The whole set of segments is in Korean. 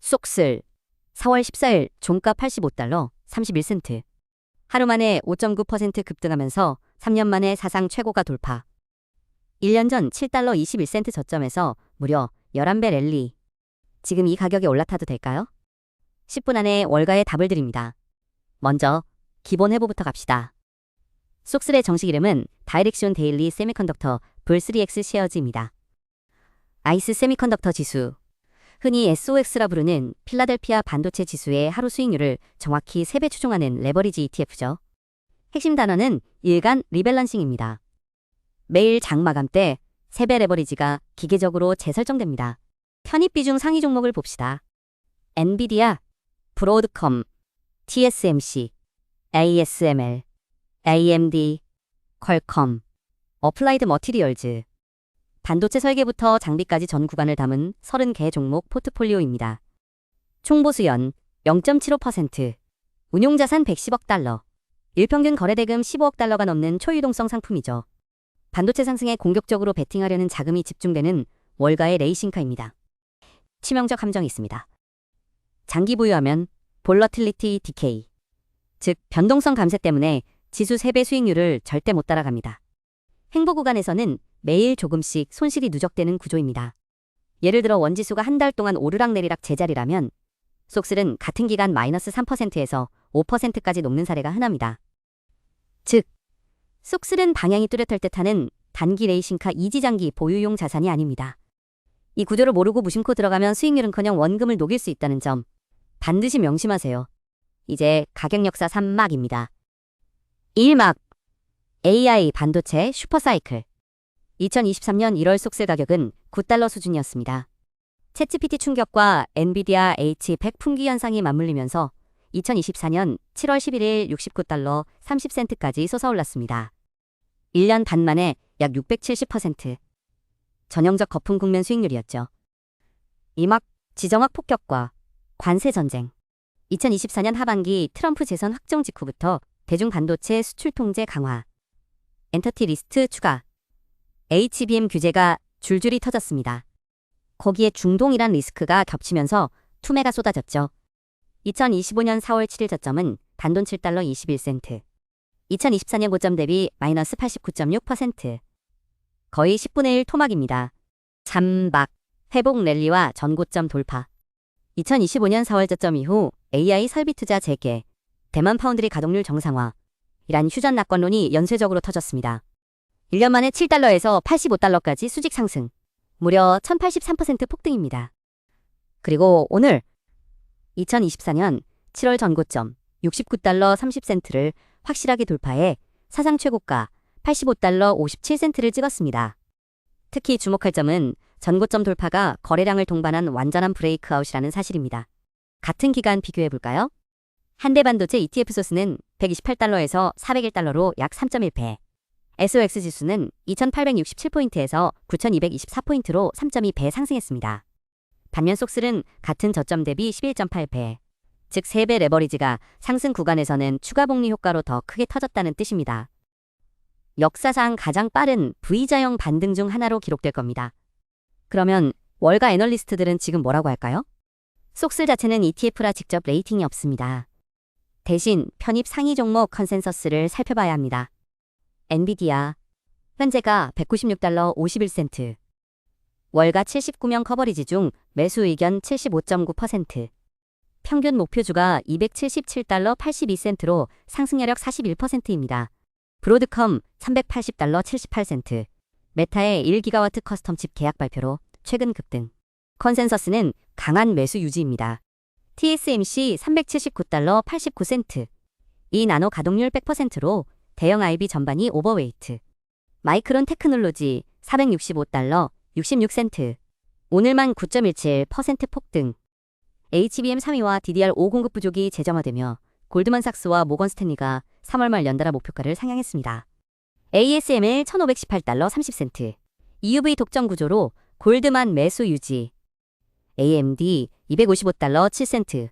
쏙슬 4월 14일 종가 85달러 31센트. 하루 만에 5.9% 급등하면서 3년 만에 사상 최고가 돌파. 1년 전 7달러 21센트 저점에서 무려 11배 랠리. 지금 이 가격에 올라타도 될까요? 10분 안에 월가의 답을 드립니다. 먼저 기본 회보부터 갑시다. 쏙슬의 정식 이름은 다이렉시온 데일리 세미컨덕터 불3X 쉐어즈입니다. 아이스 세미컨덕터 지수, 흔히 SOX라 부르는 필라델피아 반도체 지수의 하루 수익률을 정확히 3배 추종하는 레버리지 ETF죠. 핵심 단어는 일간 리밸런싱입니다. 매일 장 마감 때 3배 레버리지가 기계적으로 재설정됩니다. 편입 비중 상위 종목을 봅시다. 엔비디아, 브로드컴, TSMC, ASML, AMD, 퀄컴, 어플라이드 머티리얼즈. 반도체 설계부터 장비까지 전 구간을 담은 30개 종목 포트폴리오입니다. 총보수연 0.75%, 운용자산 110억 달러, 일평균 거래대금 15억 달러가 넘는 초유동성 상품이죠. 반도체 상승에 공격적으로 베팅하려는 자금이 집중되는 월가의 레이싱카입니다. 치명적 함정이 있습니다. 장기 보유하면 볼러틸리티 디케이, 즉 변동성 감쇄 때문에 지수 3배 수익률을 절대 못 따라갑니다. 횡보 구간에서는 매일 조금씩 손실이 누적되는 구조입니다. 예를 들어 원지수가 한 달 동안 오르락내리락 제자리라면 쏙슬은 같은 기간 마이너스 3%에서 5%까지 녹는 사례가 흔합니다. 즉, 쏙슬은 방향이 뚜렷할 듯하는 단기 레이싱카 이지장기 보유용 자산이 아닙니다. 이 구조를 모르고 무심코 들어가면 수익률은커녕 원금을 녹일 수 있다는 점 반드시 명심하세요. 이제 가격 역사 3막입니다. 1막 AI 반도체 슈퍼사이클. 2023년 1월 쏙슬 가격은 9달러 수준이었습니다. 챗GPT 충격과 엔비디아 H100 풍기 현상이 맞물리면서 2024년 7월 11일 69달러 30센트까지 솟아올랐습니다. 1년 반 만에 약 670%. 전형적 거품 국면 수익률이었죠. 2막 지정학 폭격과 관세 전쟁. 2024년 하반기 트럼프 재선 확정 직후부터 대중 반도체 수출 통제 강화, 엔터티 리스트 추가, HBM 규제가 줄줄이 터졌습니다. 거기에 중동이란 리스크가 겹치면서 투매가 쏟아졌죠. 2025년 4월 7일 저점은 단돈 7달러 21센트. 2024년 고점 대비 마이너스 89.6%. 거의 10분의 1 토막입니다. 잠박, 회복 랠리와 전고점 돌파. 2025년 4월 저점 이후 AI 설비 투자 재개, 대만 파운드리 가동률 정상화, 이란 휴전 낙관론이 연쇄적으로 터졌습니다. 1년 만에 7달러에서 85달러까지 수직 상승, 무려 1083% 폭등입니다. 그리고 오늘 2024년 7월 전고점 69달러 30센트를 확실하게 돌파해 사상 최고가 85달러 57센트를 찍었습니다. 특히 주목할 점은 전고점 돌파가 거래량을 동반한 완전한 브레이크아웃이라는 사실입니다. 같은 기간 비교해볼까요? 한대반도체 ETF 소스는 128달러에서 401달러로 약 3.1배, SOX 지수는 2867포인트에서 9224포인트로 3.2배 상승했습니다. 반면 쏙슬은 같은 저점 대비 11.8배, 즉 3배 레버리지가 상승 구간에서는 추가 복리 효과로 더 크게 터졌다는 뜻입니다. 역사상 가장 빠른 V자형 반등 중 하나로 기록될 겁니다. 그러면 월가 애널리스트들은 지금 뭐라고 할까요? 쏙슬 자체는 ETF라 직접 레이팅이 없습니다. 대신 편입 상위 종목 컨센서스를 살펴봐야 합니다. 엔비디아, 현재가 196달러 51센트. 월가 79명 커버리지 중 매수 의견 75.9%. 평균 목표주가 277달러 82센트로 상승여력 41%입니다. 브로드컴 380달러 78센트. 메타의 1기가와트 커스텀 칩 계약 발표로 최근 급등. 컨센서스는 강한 매수 유지입니다. TSMC 379달러 89센트. 이 나노 가동률 100%로 대형 IB 전반이 오버웨이트. 마이크론 테크놀로지 465달러 66센트. 오늘만 9.17% 폭등. HBM 3위와 DDR5 공급 부족이 재점화되며 골드만삭스와 모건스탠리가 3월 말 연달아 목표가를 상향했습니다. ASML 1518달러 30센트. EUV 독점 구조로 골드만 매수 유지. AMD 255달러 7센트.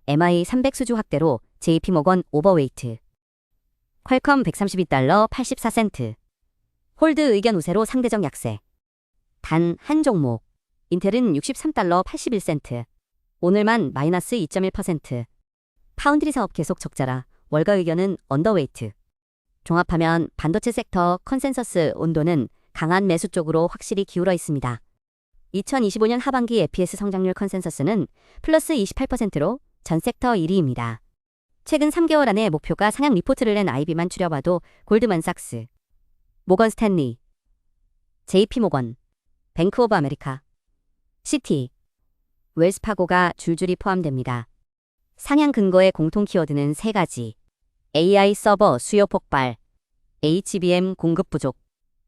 MI 300 수주 확대로 JP모건 오버웨이트. 퀄컴 132달러 84센트. 홀드 의견 우세로 상대적 약세. 단 한 종목. 인텔은 63달러 81센트. 오늘만 마이너스 2.1%. 파운드리 사업 계속 적자라 월가 의견은 언더웨이트. 종합하면 반도체 섹터 컨센서스 온도는 강한 매수 쪽으로 확실히 기울어 있습니다. 2025년 하반기 EPS 성장률 컨센서스는 플러스 28%로 전 섹터 1위입니다. 최근 3개월 안에 목표가 상향 리포트를 낸 IB만 추려봐도 골드만삭스, 모건 스탠리, JP모건, 뱅크 오브 아메리카, 시티, 웰스파고가 줄줄이 포함됩니다. 상향 근거의 공통 키워드는 3가지. AI 서버 수요 폭발, HBM 공급 부족,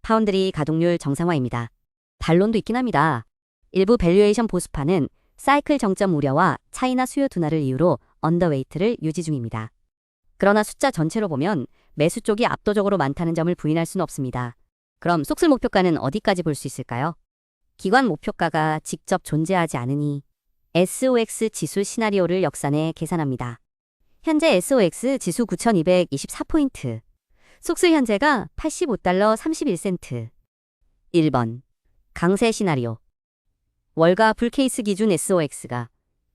파운드리 가동률 정상화입니다. 반론도 있긴 합니다. 일부 밸류에이션 보수파는 사이클 정점 우려와 차이나 수요 둔화를 이유로 언더웨이트를 유지 중입니다. 그러나 숫자 전체로 보면 매수 쪽이 압도적으로 많다는 점을 부인할 수는 없습니다. 그럼 쏙쓸 목표가는 어디까지 볼 수 있을까요? 기관 목표가가 직접 존재하지 않으니 SOX 지수 시나리오를 역산해 계산합니다. 현재 SOX 지수 9224포인트, 쏙쓸 현재가 85달러 31센트. 1번 강세 시나리오. 월가 불케이스 기준 SOX가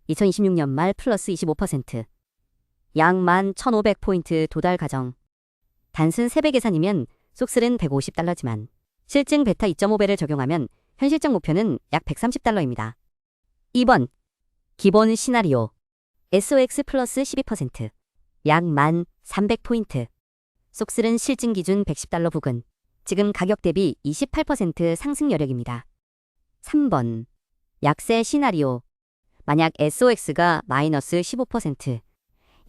2026년 말 플러스 25%, 약 11,500포인트 도달 가정. 단순 3배 계산이면 쏙쓸은 150달러지만 실증 베타 2.5배를 적용하면 현실적 목표는 약 130달러입니다. 2번 기본 시나리오. SOX 플러스 12%, 약 1,300포인트. 쏙쓸은 실증 기준 110달러 부근. 지금 가격 대비 28% 상승 여력입니다. 3번 약세 시나리오. 만약 SOX가 마이너스 15%,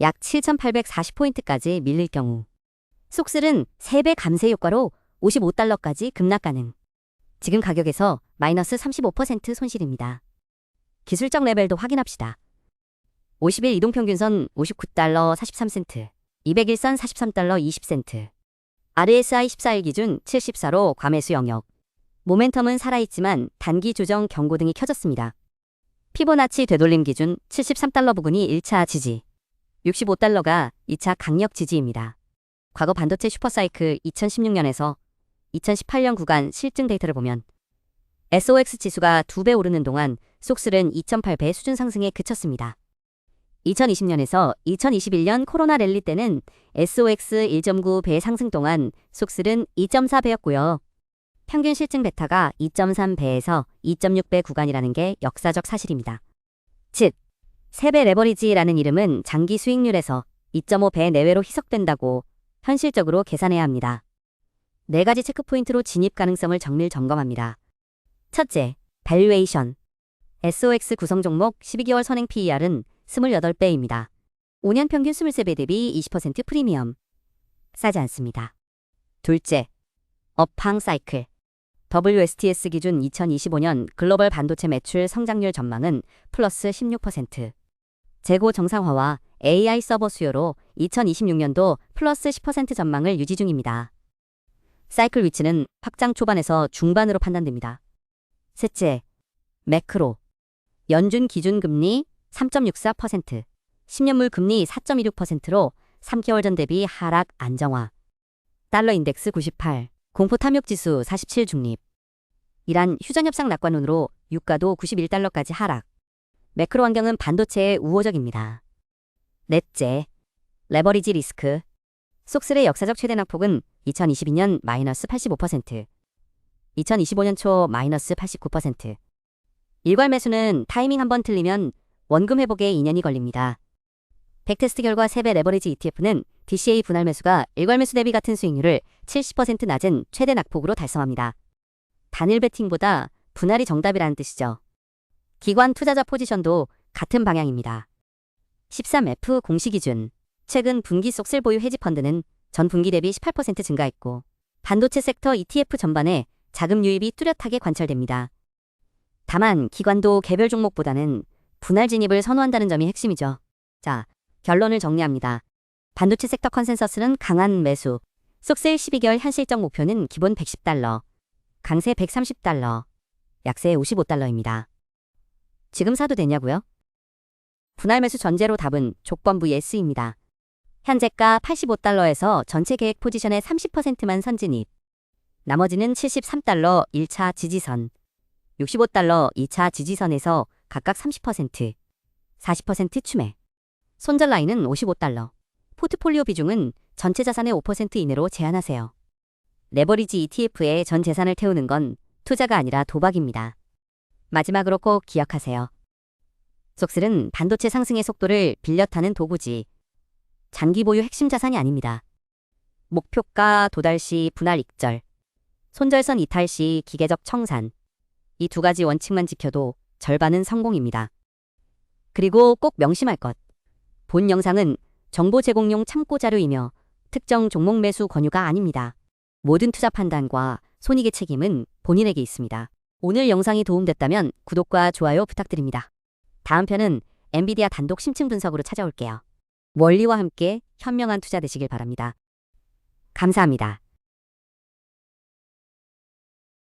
약 7,840포인트까지 밀릴 경우 쏙쓸은 3배 감세 효과로 55달러까지 급락 가능. 지금 가격에서 마이너스 35% 손실입니다. 기술적 레벨도 확인합시다. 50일 이동평균선 59달러 43센트, 200일선 43달러 20센트. RSI 14일 기준 74로 과매수 영역. 모멘텀은 살아있지만 단기 조정 경고등이 켜졌습니다. 피보나치 되돌림 기준 73달러 부근이 1차 지지, 65달러가 2차 강력 지지입니다. 과거 반도체 슈퍼사이클 2016년에서 2018년 구간 실증 데이터를 보면 SOX 지수가 2배 오르는 동안 쏙쓸은 2.8배 수준 상승에 그쳤습니다. 2020년에서 2021년 코로나 랠리 때는 SOX 1.9배 상승 동안 쏙쓸은 2.4배였고요. 평균 실증 베타가 2.3배에서 2.6배 구간이라는 게 역사적 사실입니다. 즉, 3배 레버리지라는 이름은 장기 수익률에서 2.5배 내외로 희석된다고 현실적으로 계산해야 합니다. 4가지 체크포인트로 진입 가능성을 정밀 점검합니다. 첫째, 밸류에이션. SOX 구성 종목 12개월 선행 PER은 28배입니다. 5년 평균 23배 대비 20% 프리미엄. 싸지 않습니다. 둘째, 업황 사이클. WSTS 기준 2025년 글로벌 반도체 매출 성장률 전망은 플러스 16%. 재고 정상화와 AI 서버 수요로 2026년도 플러스 10% 전망을 유지 중입니다. 사이클 위치는 확장 초반에서 중반으로 판단됩니다. 셋째, 매크로. 연준 기준금리 3.64%, 10년물 금리 4.26%로 3개월 전 대비 하락 안정화. 달러 인덱스 98, 공포 탐욕 지수 47 중립. 이란 휴전 협상 낙관론으로 유가도 91달러까지 하락. 매크로 환경은 반도체에 우호적입니다. 넷째, 레버리지 리스크. 쏙쓸의 역사적 최대 낙폭은 2022년 마이너스 85%, 2025년 초 마이너스 89%. 일괄 매수는 타이밍 한번 틀리면 원금 회복에 2년이 걸립니다. 백테스트 결과 3배 레버리지 ETF는 DCA 분할 매수가 일괄 매수 대비 같은 수익률을 70% 낮은 최대 낙폭으로 달성합니다. 단일 베팅보다 분할이 정답이라는 뜻이죠. 기관 투자자 포지션도 같은 방향입니다. 13F 공시 기준. 최근 분기 쏙쓸 보유 헤지펀드는 전 분기 대비 18% 증가했고 반도체 섹터 ETF 전반에 자금 유입이 뚜렷하게 관철됩니다. 다만 기관도 개별 종목보다는 분할 진입을 선호한다는 점이 핵심이죠. 자, 결론을 정리합니다. 반도체 섹터 컨센서스는 강한 매수, 쏙쓸 12개월 현실적 목표는 기본 110달러, 강세 130달러, 약세 55달러입니다. 지금 사도 되냐고요? 분할 매수 전제로 답은 조건부 예스입니다. 현재가 85달러에서 전체 계획 포지션의 30%만 선진입. 나머지는 73달러 1차 지지선, 65달러 2차 지지선에서 각각 30%, 40% 추매. 손절 라인은 $55. 포트폴리오 비중은 전체 자산의 5% 이내로 제한하세요. 레버리지 ETF에 전 재산을 태우는 건 투자가 아니라 도박입니다. 마지막으로 꼭 기억하세요. 속슬은 반도체 상승의 속도를 빌려 타는 도구지 장기 보유 핵심 자산이 아닙니다. 목표가 도달 시 분할 익절, 손절선 이탈 시 기계적 청산. 이 두 가지 원칙만 지켜도 절반은 성공입니다. 그리고 꼭 명심할 것. 본 영상은 정보 제공용 참고 자료이며 특정 종목 매수 권유가 아닙니다. 모든 투자 판단과 손익의 책임은 본인에게 있습니다. 오늘 영상이 도움됐다면 구독과 좋아요 부탁드립니다. 다음 편은 엔비디아 단독 심층 분석으로 찾아올게요. 원리와 함께 현명한 투자 되시길 바랍니다. 감사합니다.